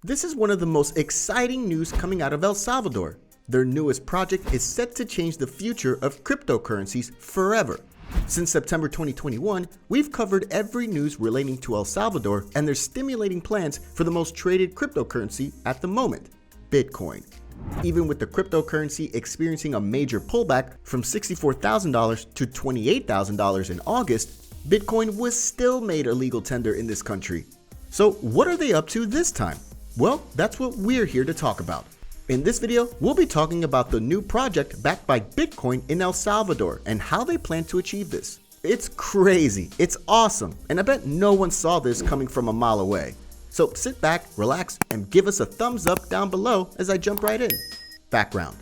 This is one of the most exciting news coming out of El Salvador. Their newest project is set to change the future of cryptocurrencies forever. Since September 2021, we've covered every news relating to El Salvador and their stimulating plans for the most traded cryptocurrency at the moment, Bitcoin. Even with the cryptocurrency experiencing a major pullback from $64,000 to $28,000 in August, Bitcoin was still made a legal tender in this country. So what are they up to this time? Well, that's what we're here to talk about. In this video, we'll be talking about the new project backed by Bitcoin in El Salvador and how they plan to achieve this. It's crazy, it's awesome, and I bet no one saw this coming from a mile away. So sit back, relax, and give us a thumbs up down below as I jump right in. Background.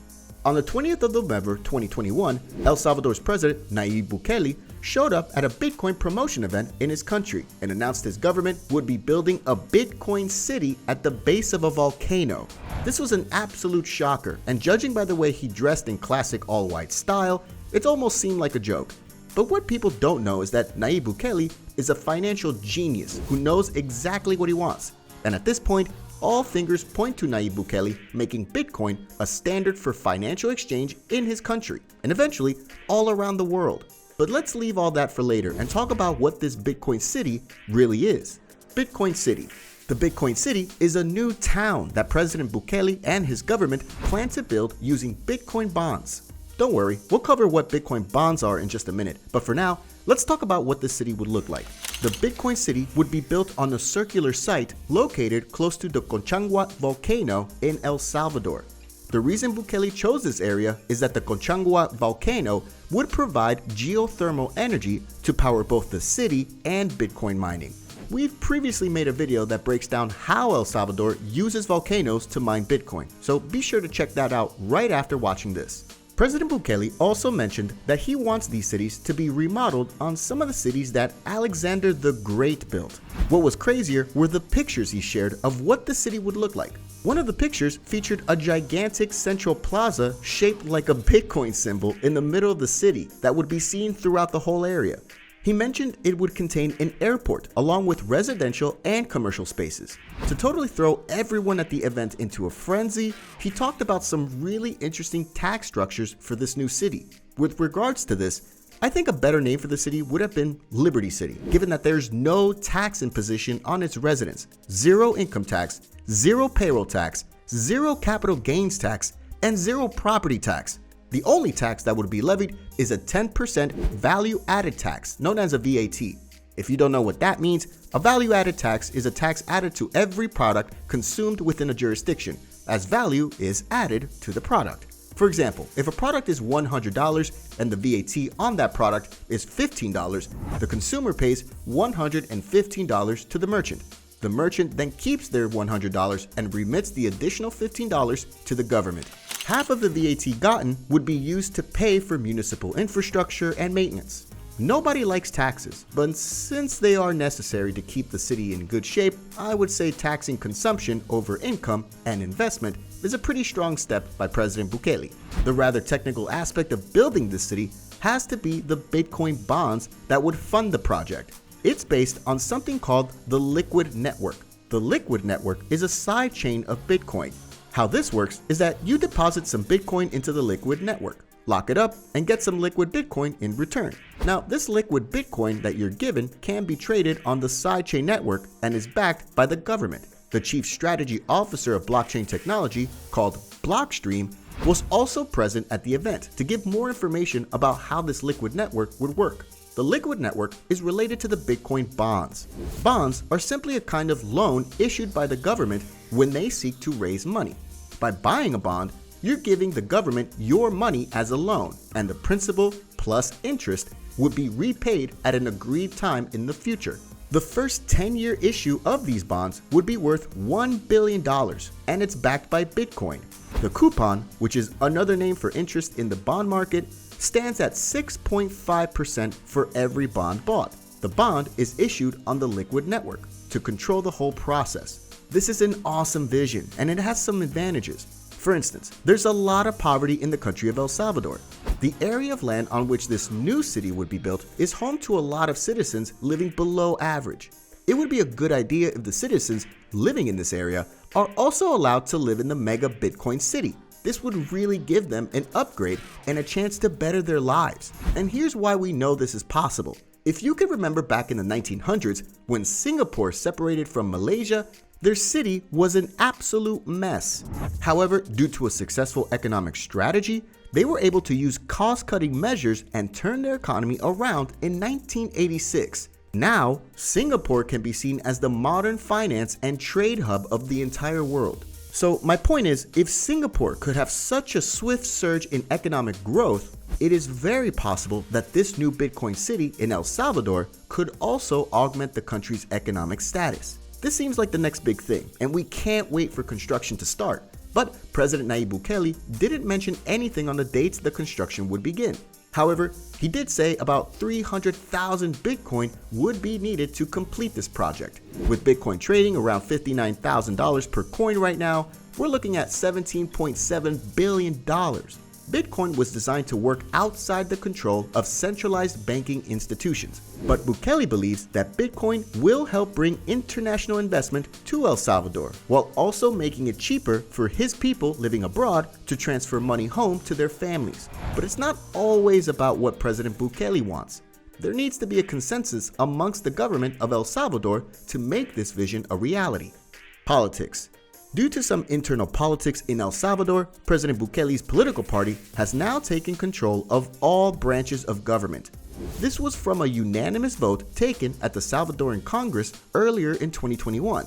On the 20th of November 2021, El Salvador's president, Nayib Bukele, showed up at a Bitcoin promotion event in his country and announced his government would be building a Bitcoin city at the base of a volcano. This was an absolute shocker, and judging by the way he dressed in classic all-white style, it almost seemed like a joke. But what people don't know is that Nayib Bukele is a financial genius who knows exactly what he wants. And at this point, all fingers point to Nayib Bukele making Bitcoin a standard for financial exchange in his country, and eventually all around the world. But let's leave all that for later and talk about what this Bitcoin city really is. Bitcoin City. The Bitcoin City is a new town that President Bukele and his government plan to build using Bitcoin bonds. Don't worry, we'll cover what Bitcoin bonds are in just a minute, but for now, let's talk about what the city would look like. The Bitcoin City would be built on a circular site located close to the Conchagua volcano in El Salvador. The reason Bukele chose this area is that the Conchagua volcano would provide geothermal energy to power both the city and Bitcoin mining. We've previously made a video that breaks down how El Salvador uses volcanoes to mine Bitcoin, so be sure to check that out right after watching this. President Bukele also mentioned that he wants these cities to be remodeled on some of the cities that Alexander the Great built. What was crazier were the pictures he shared of what the city would look like. One of the pictures featured a gigantic central plaza shaped like a Bitcoin symbol in the middle of the city that would be seen throughout the whole area. He mentioned it would contain an airport along with residential and commercial spaces. To totally throw everyone at the event into a frenzy, he talked about some really interesting tax structures for this new city. With regards to this, I think a better name for the city would have been Liberty City, given that there's no tax imposition on its residents, zero income tax, zero payroll tax, zero capital gains tax, and zero property tax. The only tax that would be levied is a 10% value-added tax, known as a VAT. If you don't know what that means, a value-added tax is a tax added to every product consumed within a jurisdiction, as value is added to the product. For example, if a product is $100 and the VAT on that product is $15, the consumer pays $115 to the merchant. The merchant then keeps their $100 and remits the additional $15 to the government. Half of the VAT gotten would be used to pay for municipal infrastructure and maintenance. Nobody likes taxes, but since they are necessary to keep the city in good shape, I would say taxing consumption over income and investment is a pretty strong step by President Bukele. The rather technical aspect of building this city has to be the Bitcoin bonds that would fund the project. It's based on something called the Liquid Network. The Liquid Network is a side chain of Bitcoin. How this works is that you deposit some Bitcoin into the Liquid Network, lock it up, and get some liquid Bitcoin in return. Now, this liquid Bitcoin that you're given can be traded on the sidechain network and is backed by the government. The chief strategy officer of blockchain technology, called Blockstream, was also present at the event to give more information about how this liquid network would work. The Liquid Network is related to the Bitcoin bonds. Bonds are simply a kind of loan issued by the government when they seek to raise money. By buying a bond, you're giving the government your money as a loan, and the principal plus interest would be repaid at an agreed time in the future. The first 10-year issue of these bonds would be worth $1 billion, and it's backed by Bitcoin. The coupon, which is another name for interest in the bond market, stands at 6.5% for every bond bought. The bond is issued on the Liquid Network to control the whole process. This is an awesome vision, and it has some advantages. For instance, there's a lot of poverty in the country of El Salvador. The area of land on which this new city would be built is home to a lot of citizens living below average. It would be a good idea if the citizens living in this area are also allowed to live in the mega Bitcoin city. This would really give them an upgrade and a chance to better their lives. And here's why we know this is possible. If you can remember back in the 1900s, when Singapore separated from Malaysia, their city was an absolute mess. However, due to a successful economic strategy, they were able to use cost-cutting measures and turn their economy around in 1986. Now, Singapore can be seen as the modern finance and trade hub of the entire world. So my point is, if Singapore could have such a swift surge in economic growth, it is very possible that this new Bitcoin city in El Salvador could also augment the country's economic status. This seems like the next big thing, and we can't wait for construction to start. But President Nayib Bukele didn't mention anything on the dates the construction would begin. However, he did say about 300,000 Bitcoin would be needed to complete this project. With Bitcoin trading around $59,000 per coin right now, we're looking at $17.7 billion. Bitcoin was designed to work outside the control of centralized banking institutions. But Bukele believes that Bitcoin will help bring international investment to El Salvador, while also making it cheaper for his people living abroad to transfer money home to their families. But it's not always about what President Bukele wants. There needs to be a consensus amongst the government of El Salvador to make this vision a reality. Politics. Due to some internal politics in El Salvador, President Bukele's political party has now taken control of all branches of government. This was from a unanimous vote taken at the Salvadoran Congress earlier in 2021.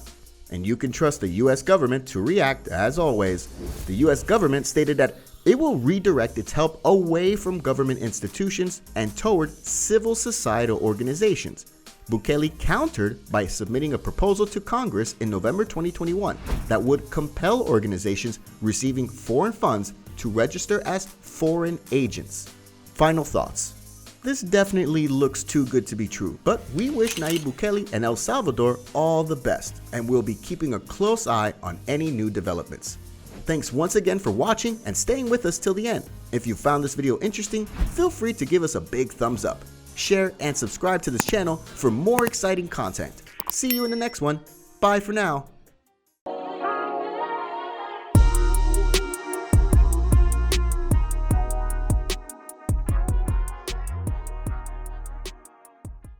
And you can trust the US government to react as always. The US government stated that it will redirect its help away from government institutions and toward civil societal organizations. Bukele countered by submitting a proposal to Congress in November 2021 that would compel organizations receiving foreign funds to register as foreign agents. Final thoughts. This definitely looks too good to be true, but we wish Nayib Bukele and El Salvador all the best, and we'll be keeping a close eye on any new developments. Thanks once again for watching and staying with us till the end. If you found this video interesting, feel free to give us a big thumbs up. Share and subscribe to this channel for more exciting content. See you in the next one. Bye for now.